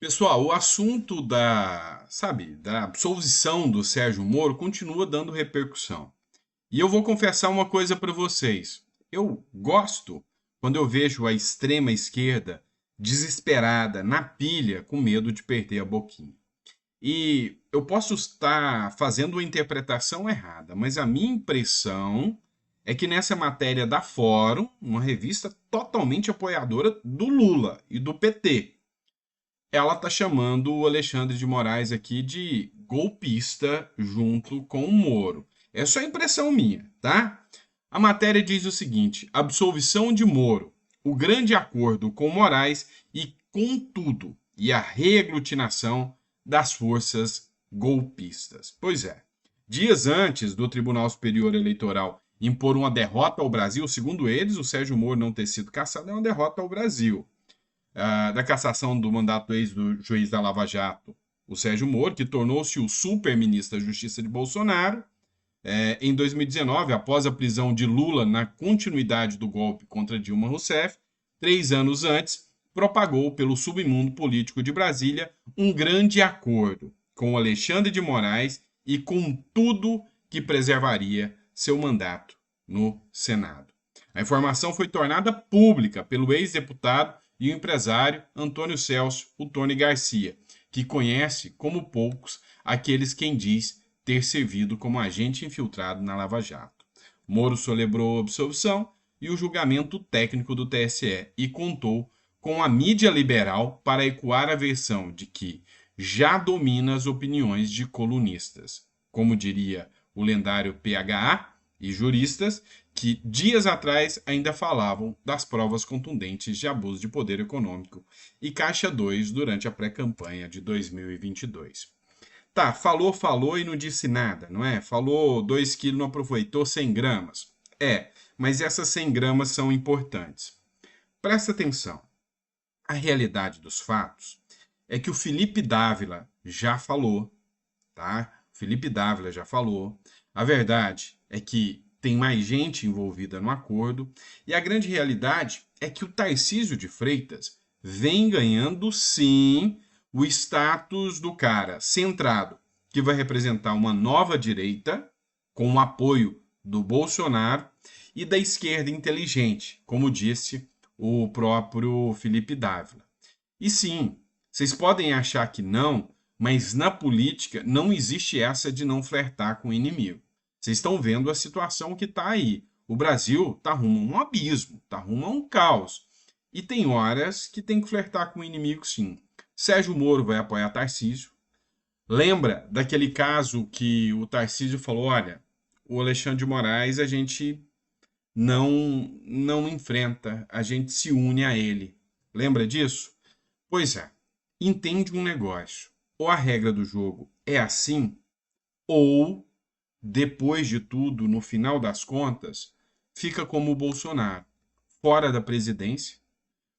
Pessoal, o assunto da absolvição do Sérgio Moro continua dando repercussão. E eu vou confessar uma coisa para vocês. Eu gosto quando eu vejo a extrema esquerda desesperada, na pilha, com medo de perder a boquinha. E eu posso estar fazendo uma interpretação errada, mas a minha impressão é que nessa matéria da Fórum, uma revista totalmente apoiadora do Lula e do PT, ela tá chamando o Alexandre de Moraes aqui de golpista junto com o Moro. É só impressão minha, tá? A matéria diz o seguinte: absolvição de Moro, o grande acordo com Moraes e com tudo, e a reaglutinação das forças golpistas. Pois é. Dias antes do Tribunal Superior Eleitoral impor uma derrota ao Brasil, segundo eles, o Sérgio Moro não ter sido cassado é uma derrota ao Brasil. Da cassação do mandato do ex-juiz da Lava Jato, o Sérgio Moro, que tornou-se o super-ministro da Justiça de Bolsonaro, em 2019, após a prisão de Lula na continuidade do golpe contra Dilma Rousseff, 3 anos antes, propagou pelo submundo político de Brasília um grande acordo com Alexandre de Moraes e com tudo que preservaria seu mandato no Senado. A informação foi tornada pública pelo ex-deputado e o empresário Antônio Celso, o Tony Garcia, que conhece como poucos aqueles quem diz ter servido como agente infiltrado na Lava Jato. Moro celebrou a absolvição e o julgamento técnico do TSE e contou com a mídia liberal para ecoar a versão de que já domina as opiniões de colunistas. Como diria o lendário PHA e juristas, que dias atrás ainda falavam das provas contundentes de abuso de poder econômico e Caixa 2 durante a pré-campanha de 2022. Tá, falou e não disse nada, não é? Falou 2 quilos, não aproveitou 100 gramas. Mas essas 100 gramas são importantes. Presta atenção. A realidade dos fatos é que o Felipe Dávila já falou, tá? O Felipe Dávila já falou. A verdade é que tem mais gente envolvida no acordo, e a grande realidade é que o Tarcísio de Freitas vem ganhando, sim, o status do cara centrado, que vai representar uma nova direita, com o apoio do Bolsonaro, e da esquerda inteligente, como disse o próprio Felipe Dávila. E sim, vocês podem achar que não, mas na política não existe essa de não flertar com o inimigo. Vocês estão vendo a situação que está aí. O Brasil está rumo a um abismo, está rumo a um caos. E tem horas que tem que flertar com o inimigo, sim. Sérgio Moro vai apoiar Tarcísio. Lembra daquele caso que o Tarcísio falou: olha, o Alexandre de Moraes a gente não enfrenta, a gente se une a ele. Lembra disso? Pois é, entende um negócio. Ou a regra do jogo é assim, ou depois de tudo, no final das contas, fica como o Bolsonaro, fora da presidência,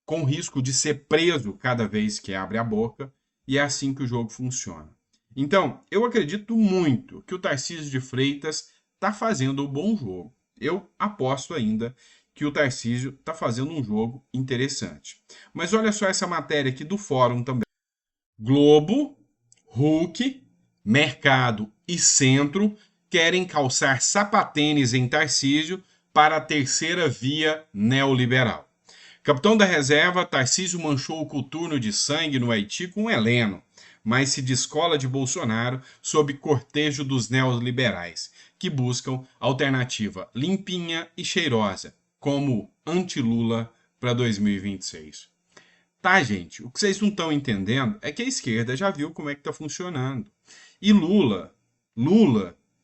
com risco de ser preso cada vez que abre a boca, e é assim que o jogo funciona. Então, eu acredito muito que o Tarcísio de Freitas está fazendo um bom jogo. Eu aposto ainda que o Tarcísio está fazendo um jogo interessante. Mas olha só essa matéria aqui do Fórum também. Globo, Hulk, Mercado e Centro querem calçar sapatênis em Tarcísio para a terceira via neoliberal. Capitão da reserva, Tarcísio manchou o coturno de sangue no Haiti com Heleno, mas se descola de Bolsonaro sob cortejo dos neoliberais, que buscam alternativa limpinha e cheirosa, como anti-Lula para 2026. Tá, gente, o que vocês não estão entendendo é que a esquerda já viu como é que está funcionando. E Lula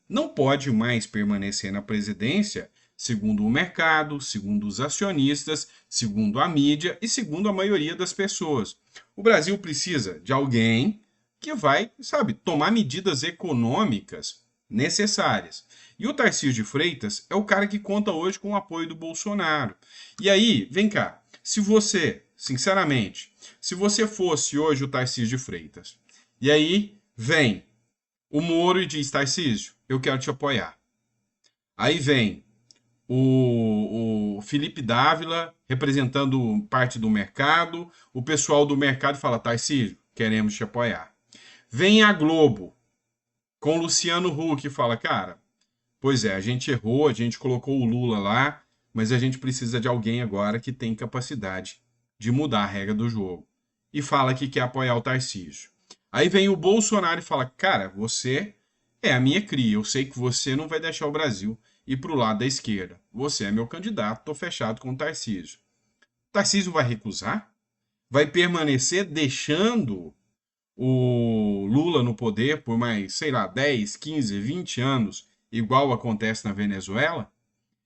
não pode mais permanecer na presidência segundo o mercado, segundo os acionistas, segundo a mídia e segundo a maioria das pessoas. O Brasil precisa de alguém que vai, sabe, tomar medidas econômicas necessárias. E o Tarcísio de Freitas é o cara que conta hoje com o apoio do Bolsonaro. E aí, vem cá, se você, sinceramente, se você fosse hoje o Tarcísio de Freitas, e aí vem o Moro e diz: Tarcísio, eu quero te apoiar. Aí vem o Felipe Dávila representando parte do mercado, o pessoal do mercado fala: Tarcísio, queremos te apoiar. Vem a Globo com Luciano Huck e fala, cara, pois é, a gente errou, a gente colocou o Lula lá, mas a gente precisa de alguém agora que tem capacidade de mudar a regra do jogo. E fala que quer apoiar o Tarcísio. Aí vem o Bolsonaro e fala, cara, você é a minha cria, eu sei que você não vai deixar o Brasil ir para o lado da esquerda. Você é meu candidato, estou fechado com o Tarcísio. O Tarcísio vai recusar? Vai permanecer deixando o Lula no poder por mais, sei lá, 10, 15, 20 anos, igual acontece na Venezuela?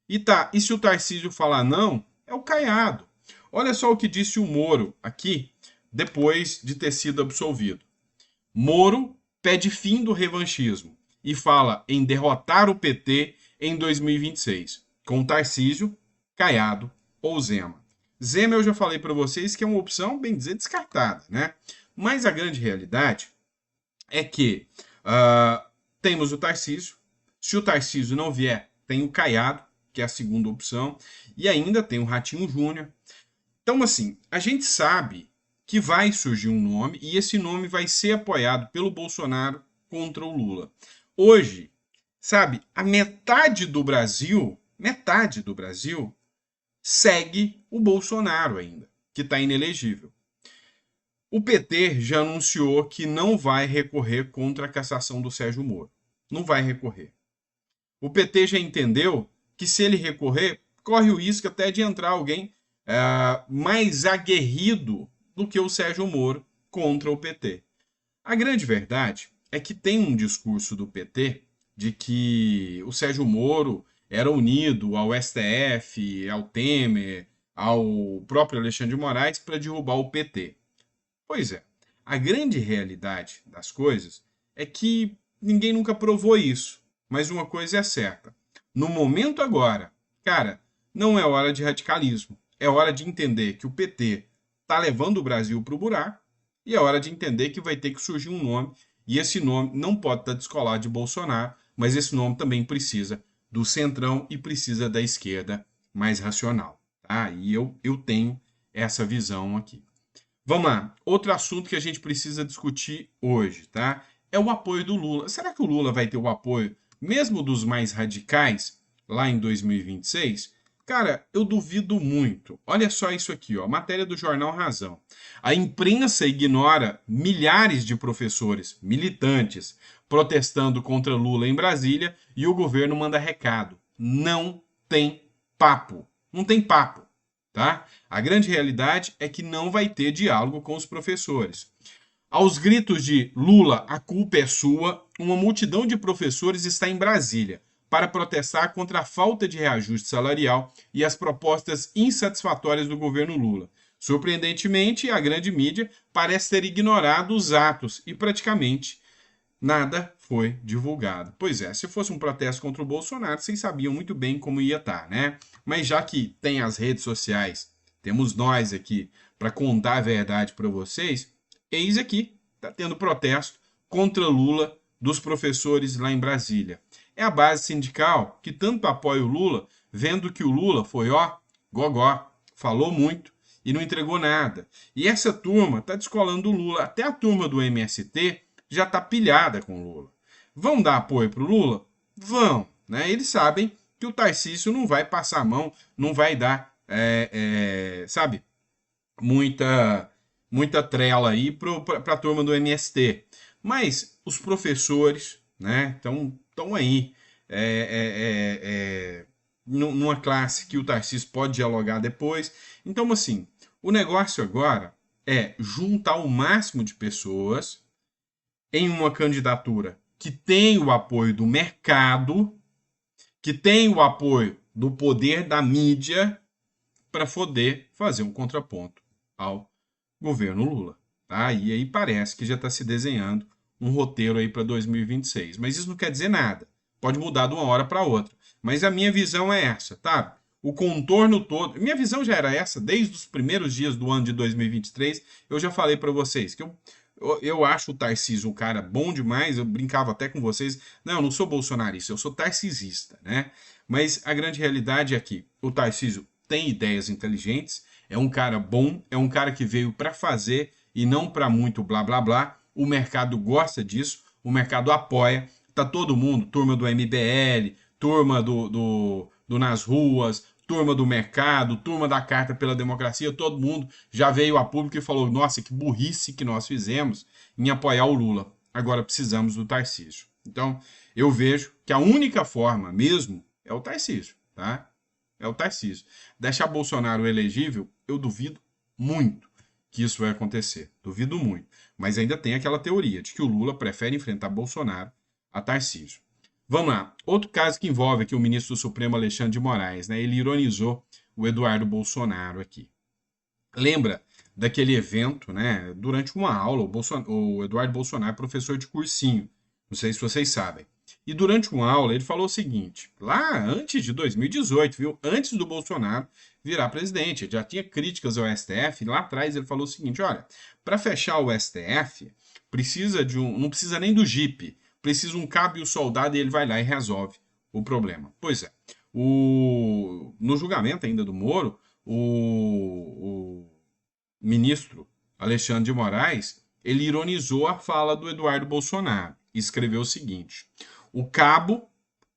E se o Tarcísio falar não, é o Caiado. Olha só o que disse o Moro aqui, depois de ter sido absolvido. Moro pede fim do revanchismo e fala em derrotar o PT em 2026, com Tarcísio, Caiado ou Zema. Zema eu já falei para vocês que é uma opção, bem dizer, descartada, né? Mas a grande realidade é que temos o Tarcísio. Se o Tarcísio não vier, tem o Caiado, que é a segunda opção, e ainda tem o Ratinho Júnior. Então, assim, a gente sabe que vai surgir um nome e esse nome vai ser apoiado pelo Bolsonaro contra o Lula. Hoje, sabe, a metade do Brasil segue o Bolsonaro ainda, que está inelegível. O PT já anunciou que não vai recorrer contra a cassação do Sérgio Moro. Não vai recorrer. O PT já entendeu que se ele recorrer, corre o risco até de entrar alguém mais aguerrido do que o Sérgio Moro contra o PT. A grande verdade é que tem um discurso do PT de que o Sérgio Moro era unido ao STF, ao Temer, ao próprio Alexandre de Moraes para derrubar o PT. Pois é, a grande realidade das coisas é que ninguém nunca provou isso. Mas uma coisa é certa. No momento agora, cara, não é hora de radicalismo. É hora de entender que o PT está levando o Brasil para o buraco e é hora de entender que vai ter que surgir um nome e esse nome não pode estar descolado de Bolsonaro, mas esse nome também precisa do centrão e precisa da esquerda mais racional. Tá? E eu tenho essa visão aqui. Vamos lá. Outro assunto que a gente precisa discutir hoje, tá? É o apoio do Lula. Será que o Lula vai ter o apoio, mesmo dos mais radicais, lá em 2026? Cara, eu duvido muito. Olha só isso aqui, ó, matéria do jornal Razão. A imprensa ignora milhares de professores militantes protestando contra Lula em Brasília e o governo manda recado. Não tem papo. Não tem papo. Tá? A grande realidade é que não vai ter diálogo com os professores. Aos gritos de Lula, a culpa é sua, uma multidão de professores está em Brasília para protestar contra a falta de reajuste salarial e as propostas insatisfatórias do governo Lula. Surpreendentemente, a grande mídia parece ter ignorado os atos e praticamente nada foi divulgado. Pois é, se fosse um protesto contra o Bolsonaro, vocês sabiam muito bem como ia estar, né? Mas já que tem as redes sociais, temos nós aqui para contar a verdade para vocês, eis aqui, está tendo protesto contra Lula dos professores lá em Brasília. É a base sindical que tanto apoia o Lula, vendo que o Lula foi, ó, gogó, falou muito e não entregou nada. E essa turma está descolando o Lula. Até a turma do MST já está pilhada com o Lula. Vão dar apoio para o Lula? Vão. Né? Eles sabem que o Tarcísio não vai passar a mão, não vai dar, sabe, muita trela aí para a turma do MST. Mas os professores, né, estão aí numa classe que o Tarcísio pode dialogar depois. Então, assim, o negócio agora é juntar o máximo de pessoas em uma candidatura que tem o apoio do mercado, que tem o apoio do poder da mídia, para poder fazer um contraponto ao governo Lula. Tá? E aí parece que já está se desenhando um roteiro aí para 2026. Mas isso não quer dizer nada. Pode mudar de uma hora para outra. Mas a minha visão é essa, tá? O contorno todo. Minha visão já era essa desde os primeiros dias do ano de 2023. Eu já falei para vocês que eu acho o Tarcísio um cara bom demais. Eu brincava até com vocês. Não, eu não sou bolsonarista, eu sou tarcisista, né? Mas a grande realidade é que o Tarcísio tem ideias inteligentes, é um cara bom, é um cara que veio para fazer e não para muito blá blá blá. O mercado gosta disso, o mercado apoia. Tá todo mundo, turma do MBL, turma do Nas Ruas, turma do mercado, turma da Carta pela Democracia, todo mundo já veio a público e falou: nossa, que burrice que nós fizemos em apoiar o Lula. Agora precisamos do Tarcísio. Então, eu vejo que a única forma mesmo é o Tarcísio, tá? É o Tarcísio. Deixar Bolsonaro elegível, eu duvido muito que isso vai acontecer. Duvido muito. Mas ainda tem aquela teoria de que o Lula prefere enfrentar Bolsonaro a Tarcísio. Vamos lá. Outro caso que envolve aqui o ministro do Supremo Alexandre de Moraes, né? Ele ironizou o Eduardo Bolsonaro aqui. Lembra daquele evento, né? Durante uma aula, o Eduardo Bolsonaro é professor de cursinho. Não sei se vocês sabem. E durante uma aula ele falou o seguinte, lá antes de 2018, viu? Antes do Bolsonaro virar presidente, ele já tinha críticas ao STF, e lá atrás ele falou o seguinte, olha, para fechar o STF, precisa de não precisa nem do jipe, precisa um cabo e o soldado e ele vai lá e resolve o problema. Pois é, no julgamento ainda do Moro, o ministro Alexandre de Moraes, ele ironizou a fala do Eduardo Bolsonaro e escreveu o seguinte, o cabo,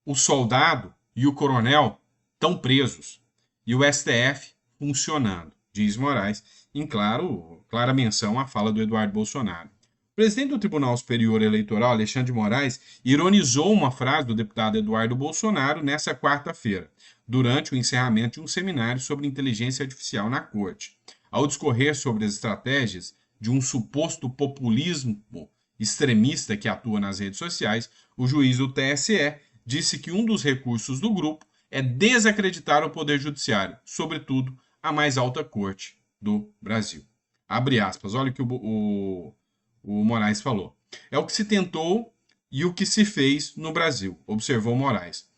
o soldado e o coronel estão presos e o STF funcionando, diz Moraes, em clara menção à fala do Eduardo Bolsonaro. O presidente do Tribunal Superior Eleitoral, Alexandre de Moraes, ironizou uma frase do deputado Eduardo Bolsonaro nessa quarta-feira, durante o encerramento de um seminário sobre inteligência artificial na Corte. Ao discorrer sobre as estratégias de um suposto populismo extremista que atua nas redes sociais, o juiz do TSE disse que um dos recursos do grupo é desacreditar o Poder Judiciário, sobretudo a mais alta corte do Brasil. Abre aspas, olha o que o Moraes falou. É o que se tentou e o que se fez no Brasil, observou Moraes.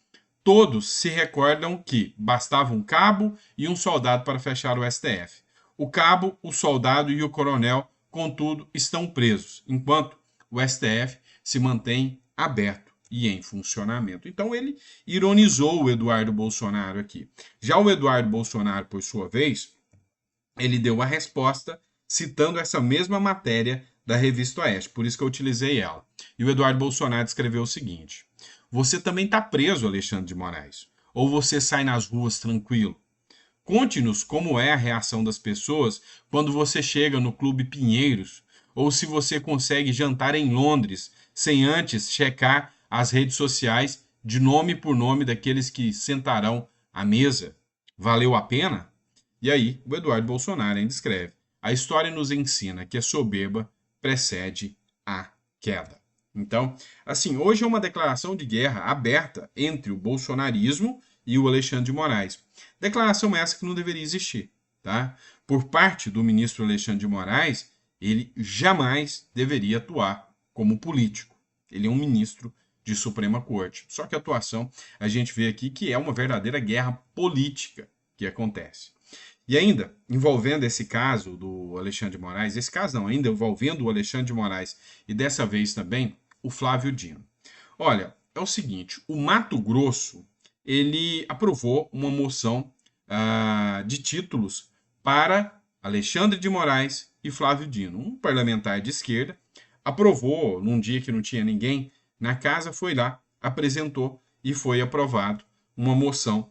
Todos se recordam que bastava um cabo e um soldado para fechar o STF. O cabo, o soldado e o coronel, contudo, estão presos, enquanto o STF se mantém aberto e em funcionamento. Então ele ironizou o Eduardo Bolsonaro aqui. Já o Eduardo Bolsonaro, por sua vez, ele deu a resposta citando essa mesma matéria da revista Oeste, por isso que eu utilizei ela. E o Eduardo Bolsonaro escreveu o seguinte: você também está preso, Alexandre de Moraes, ou você sai nas ruas tranquilo? Conte-nos como é a reação das pessoas quando você chega no Clube Pinheiros, ou se você consegue jantar em Londres sem antes checar as redes sociais de nome por nome daqueles que sentarão à mesa. Valeu a pena? E aí, o Eduardo Bolsonaro ainda escreve: a história nos ensina que a soberba precede a queda. Então, assim, hoje é uma declaração de guerra aberta entre o bolsonarismo e o Alexandre de Moraes. Declaração essa que não deveria existir, tá? Por parte do ministro Alexandre de Moraes, ele jamais deveria atuar como político. Ele é um ministro de Suprema Corte. Só que a atuação, a gente vê aqui que é uma verdadeira guerra política que acontece. E ainda, envolvendo esse caso do Alexandre de Moraes, esse caso não, ainda envolvendo o Alexandre de Moraes e dessa vez também o Flávio Dino. Olha, é o seguinte, o Mato Grosso, ele aprovou uma moção de títulos para Alexandre de Moraes e Flávio Dino. Um parlamentar de esquerda aprovou, num dia que não tinha ninguém na casa, foi lá, apresentou e foi aprovado uma moção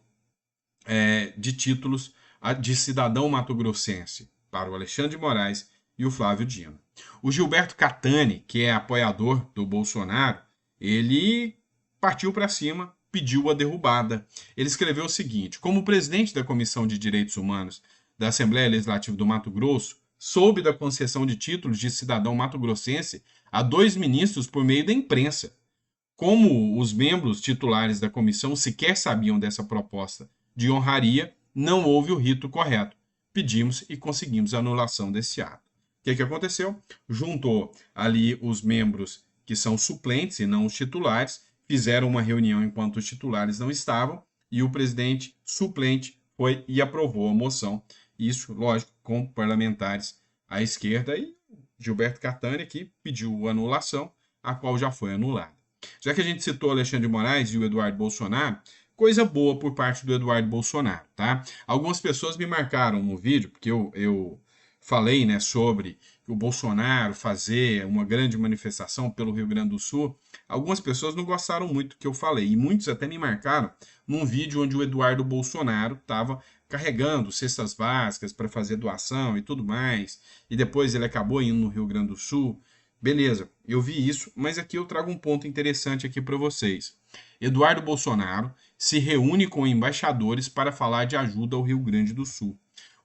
de títulos de cidadão mato-grossense para o Alexandre de Moraes e o Flávio Dino. O Gilberto Catani, que é apoiador do Bolsonaro, ele partiu para cima, pediu a derrubada. Ele escreveu o seguinte: como presidente da Comissão de Direitos Humanos da Assembleia Legislativa do Mato Grosso, soube da concessão de títulos de cidadão mato-grossense a 2 ministros por meio da imprensa. Como os membros titulares da comissão sequer sabiam dessa proposta de honraria, não houve o rito correto. Pedimos e conseguimos a anulação desse ato. O que aconteceu? Juntou ali os membros que são suplentes e não os titulares, fizeram uma reunião enquanto os titulares não estavam, e o presidente suplente foi e aprovou a moção. Isso, lógico, com parlamentares à esquerda, e Gilberto Catani aqui pediu anulação, a qual já foi anulada. Já que a gente citou Alexandre de Moraes e o Eduardo Bolsonaro, coisa boa por parte do Eduardo Bolsonaro, tá? Algumas pessoas me marcaram no vídeo, porque eu falei, né, sobre o Bolsonaro fazer uma grande manifestação pelo Rio Grande do Sul, algumas pessoas não gostaram muito do que eu falei, e muitos até me marcaram num vídeo onde o Eduardo Bolsonaro estava carregando cestas básicas para fazer doação e tudo mais, e depois ele acabou indo no Rio Grande do Sul. Beleza, eu vi isso, mas aqui eu trago um ponto interessante aqui para vocês. Eduardo Bolsonaro se reúne com embaixadores para falar de ajuda ao Rio Grande do Sul.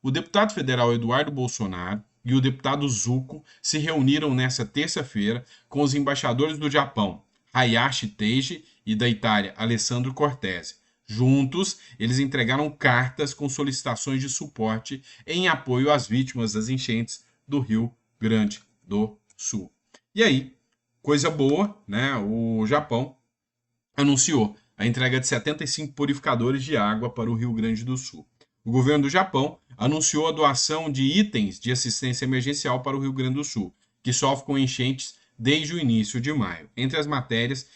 O deputado federal Eduardo Bolsonaro e o deputado Zucco se reuniram nesta terça-feira com os embaixadores do Japão, Hayashi Teiji, e da Itália, Alessandro Cortese. Juntos, eles entregaram cartas com solicitações de suporte em apoio às vítimas das enchentes do Rio Grande do Sul. E aí, coisa boa, né? O Japão anunciou a entrega de 75 purificadores de água para o Rio Grande do Sul. O governo do Japão anunciou a doação de itens de assistência emergencial para o Rio Grande do Sul, que sofre com enchentes desde o início de maio. Entre os materiais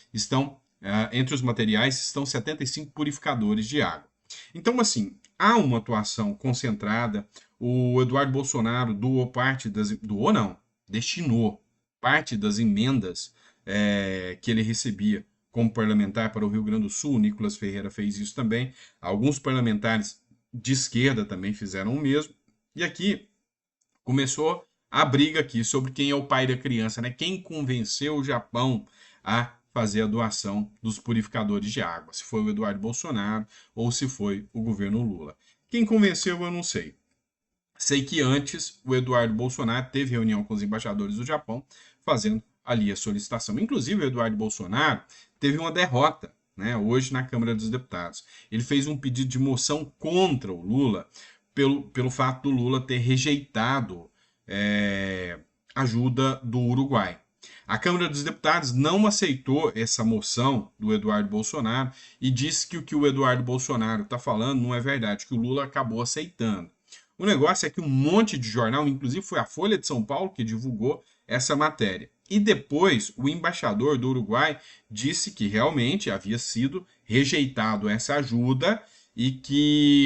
estão 75 purificadores de água. Então, assim, há uma atuação concentrada. O Eduardo Bolsonaro destinou parte das emendas que ele recebia como parlamentar para o Rio Grande do Sul. O Nicolas Ferreira fez isso também. Alguns parlamentares de esquerda também fizeram o mesmo. E aqui começou a briga aqui sobre quem é o pai da criança, né? Quem convenceu o Japão a fazer a doação dos purificadores de água. Se foi o Eduardo Bolsonaro ou se foi o governo Lula. Quem convenceu, eu não sei. Sei que antes o Eduardo Bolsonaro teve reunião com os embaixadores do Japão, fazendo ali a solicitação. Inclusive, o Eduardo Bolsonaro teve uma derrota, né, hoje na Câmara dos Deputados. Ele fez um pedido de moção contra o Lula, pelo fato do Lula ter rejeitado ajuda do Uruguai. A Câmara dos Deputados não aceitou essa moção do Eduardo Bolsonaro e disse que o que o Eduardo Bolsonaro está falando não é verdade, que o Lula acabou aceitando. O negócio é que um monte de jornal, inclusive foi a Folha de São Paulo que divulgou essa matéria. E depois o embaixador do Uruguai disse que realmente havia sido rejeitado essa ajuda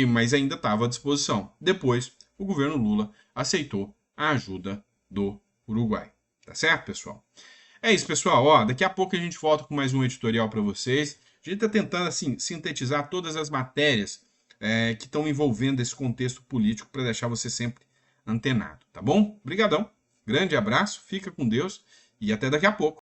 mas ainda estava à disposição. Depois, o governo Lula aceitou a ajuda do Uruguai. Tá certo, pessoal? É isso, pessoal. Ó, daqui a pouco a gente volta com mais um editorial para vocês. A gente está tentando assim sintetizar todas as matérias que estão envolvendo esse contexto político para deixar você sempre antenado, tá bom? Obrigadão, grande abraço, fica com Deus e até daqui a pouco.